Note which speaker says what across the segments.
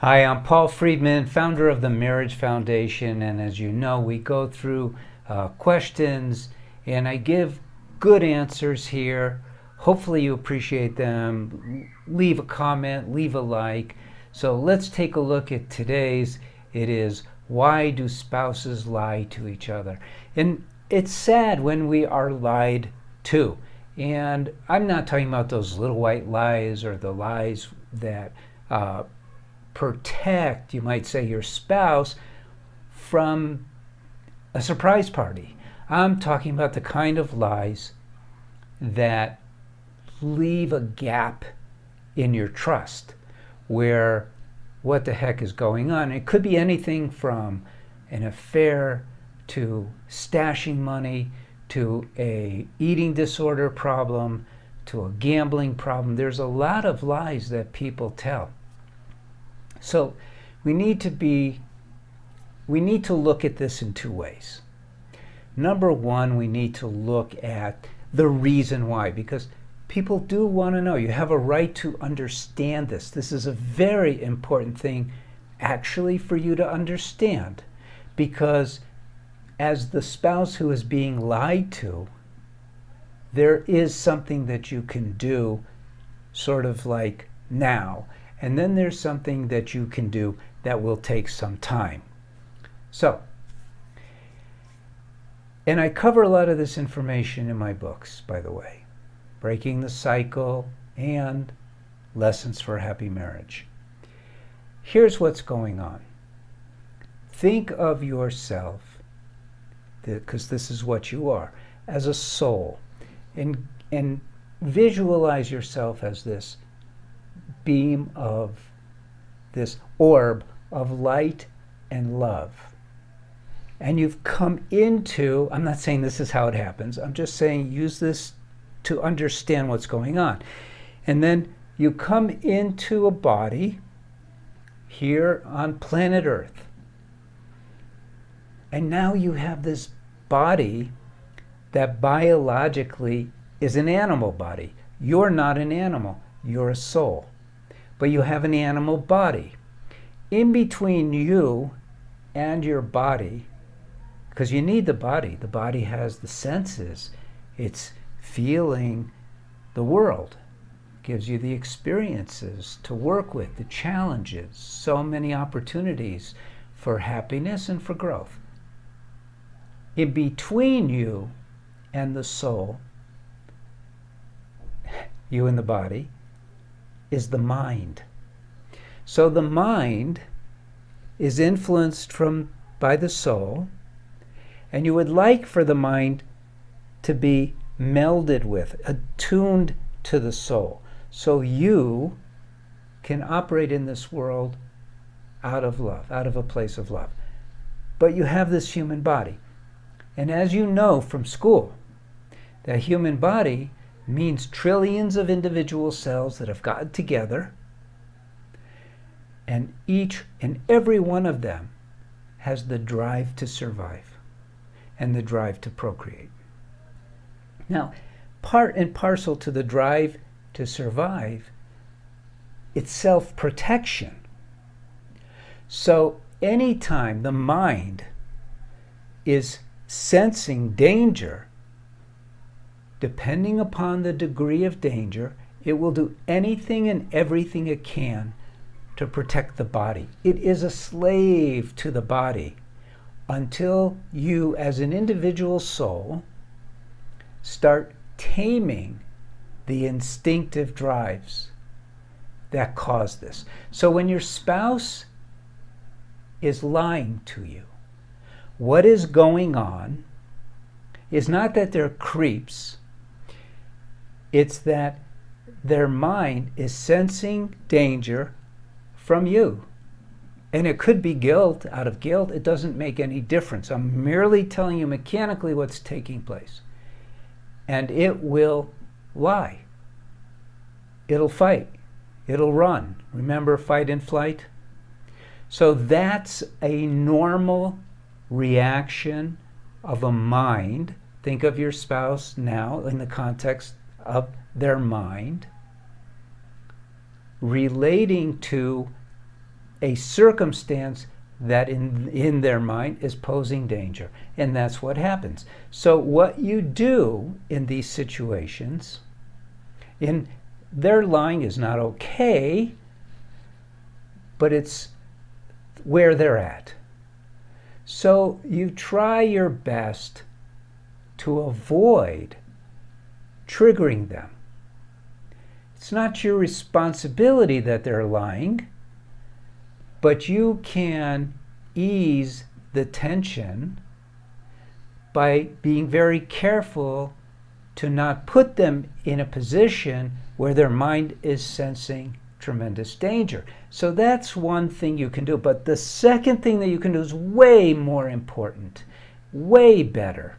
Speaker 1: Hi, I'm Paul Friedman, founder of the Marriage Foundation, and as you know, we go through questions and I give good answers here. Hopefully, you appreciate them. Leave a comment, leave a like. So, let's take a look at today's. It is, why do spouses lie to each other? And it's sad when we are lied to. And I'm not talking about those little white lies or the lies that protect, you might say, your spouse from a surprise party. I'm talking about the kind of lies that leave a gap in your trust where what the heck is going on? It could be anything from an affair to stashing money to a eating disorder problem to a gambling problem. There's a lot of lies that people tell. So we need to look at this in two ways. Number one, we need to look at the reason why, because people do want to know. You have a right to understand this. This is a very important thing actually for you to understand, because as the spouse who is being lied to, there is something that you can do sort of like now. And then there's something that you can do that will take some time. So, and I cover a lot of this information in my books, by the way, Breaking the Cycle and Lessons for a Happy Marriage. Here's what's going on. Think of yourself, because this is what you are, as a soul, and visualize yourself as this beam of this orb of light and love. And you've come into, I'm not saying this is how it happens, I'm just saying use this to understand what's going on. And then you come into a body here on planet Earth. And now you have this body that biologically is an animal body. You're not an animal, you're a soul. But you have an animal body. In between you and your body, because you need the body has the senses, it's feeling the world, gives you the experiences to work with, the challenges, so many opportunities for happiness and for growth. In between you and the soul, you and the body, is the mind. So the mind is influenced by the soul, and you would like for the mind to be melded with, attuned to the soul, so you can operate in this world out of love, out of a place of love. But you have this human body. And as you know from school, that human body means trillions of individual cells that have gotten together, and each and every one of them has the drive to survive and the drive to procreate. Now, part and parcel to the drive to survive, it's self-protection. So anytime the mind is sensing danger, depending upon the degree of danger, it will do anything and everything it can to protect the body. It is a slave to the body until you, as an individual soul, start taming the instinctive drives that cause this. So when your spouse is lying to you, what is going on is not that they're creeps, it's that their mind is sensing danger from you. And it could be guilt. Out of guilt, it doesn't make any difference. I'm merely telling you mechanically what's taking place. And it will lie. It'll fight. It'll run. Remember fight and flight? So that's a normal reaction of a mind. Think of your spouse now in the context of their mind relating to a circumstance that in their mind is posing danger. And that's what happens. So what you do in these situations, their lying is not okay, but it's where they're at. So you try your best to avoid triggering them. It's not your responsibility that they're lying, but you can ease the tension by being very careful to not put them in a position where their mind is sensing tremendous danger. So that's one thing you can do. But the second thing that you can do is way more important, way better.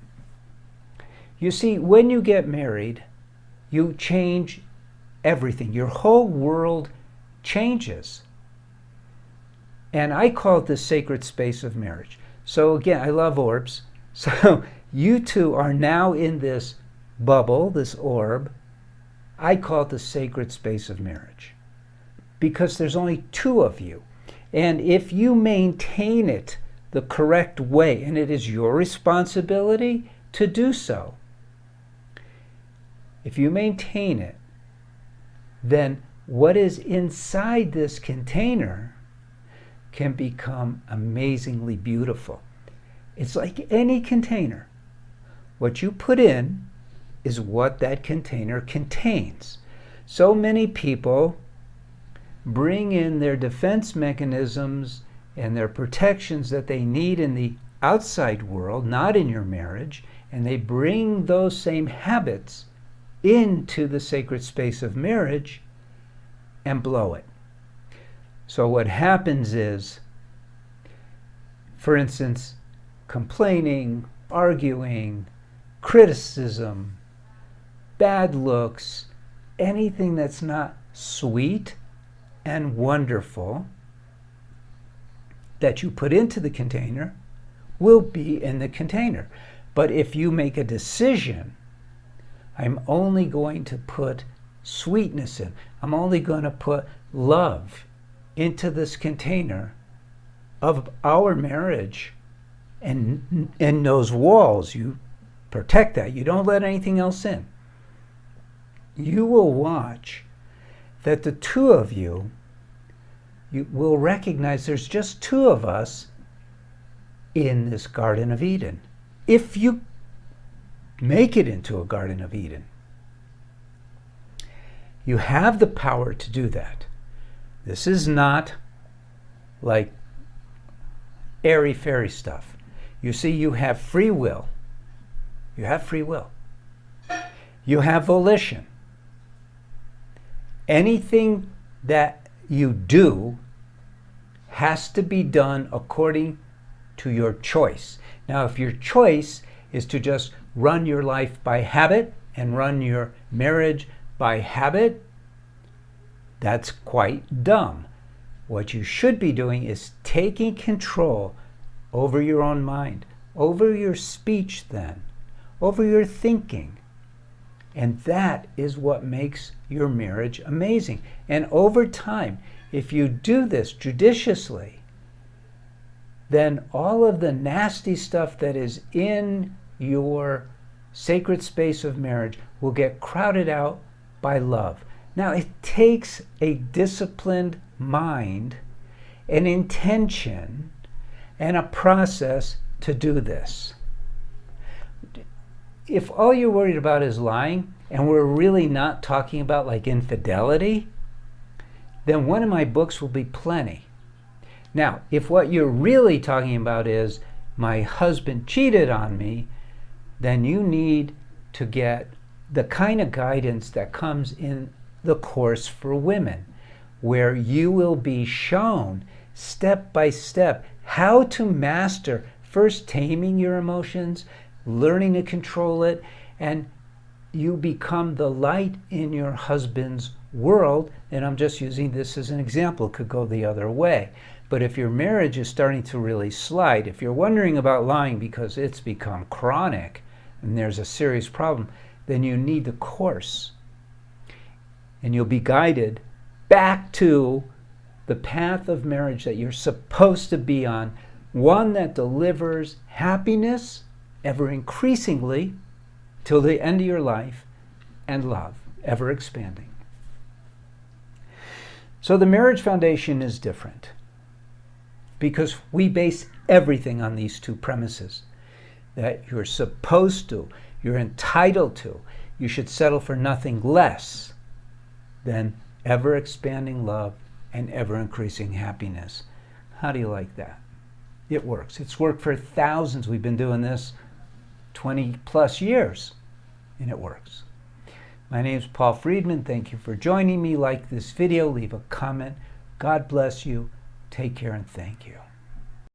Speaker 1: You see, when you get married, you change everything. Your whole world changes. And I call it the sacred space of marriage. So again, I love orbs. So you two are now in this bubble, this orb. I call it the sacred space of marriage, because there's only two of you. And if you maintain it the correct way, and it is your responsibility to do so, if you maintain it, then what is inside this container can become amazingly beautiful. It's like any container. What you put in is what that container contains. So many people bring in their defense mechanisms and their protections that they need in the outside world, not in your marriage, and they bring those same habits into the sacred space of marriage and blow it. So what happens is, for instance, complaining, arguing, criticism, bad looks, anything that's not sweet and wonderful that you put into the container will be in the container. But if you make a decision, I'm only going to put sweetness in, I'm only going to put love into this container of our marriage, and in those walls, you protect that. You don't let anything else in. You will watch that the two of you will recognize there's just two of us in this Garden of Eden. If you make it into a Garden of Eden, you have the power to do that. This is not like airy-fairy stuff. You see, you have free will. You have free will. You have volition. Anything that you do has to be done according to your choice. Now, if your choice is to just run your life by habit and run your marriage by habit, that's quite dumb. What you should be doing is taking control over your own mind, over your speech then, over your thinking. And that is what makes your marriage amazing. And over time, if you do this judiciously, then all of the nasty stuff that is in your sacred space of marriage will get crowded out by love. Now, it takes a disciplined mind, an intention, and a process to do this. If all you're worried about is lying, and we're really not talking about like infidelity, then one of my books will be plenty. Now, if what you're really talking about is my husband cheated on me, then you need to get the kind of guidance that comes in the course for women, where you will be shown step by step how to master first taming your emotions, learning to control it, and you become the light in your husband's world. And I'm just using this as an example. It could go the other way. But if your marriage is starting to really slide, if you're wondering about lying because it's become chronic and there's a serious problem, then you need the course. And you'll be guided back to the path of marriage that you're supposed to be on, one that delivers happiness ever increasingly till the end of your life, and love ever expanding. So the marriage foundation is different because we base everything on these two premises: that you're supposed to, you're entitled to, you should settle for nothing less than ever expanding love and ever increasing happiness. How do you like that? It works. It's worked for thousands. We've been doing this 20 plus years, and it works. My name is Paul Friedman. Thank you for joining me. Like this video, leave a comment. God bless you. Take care and thank you.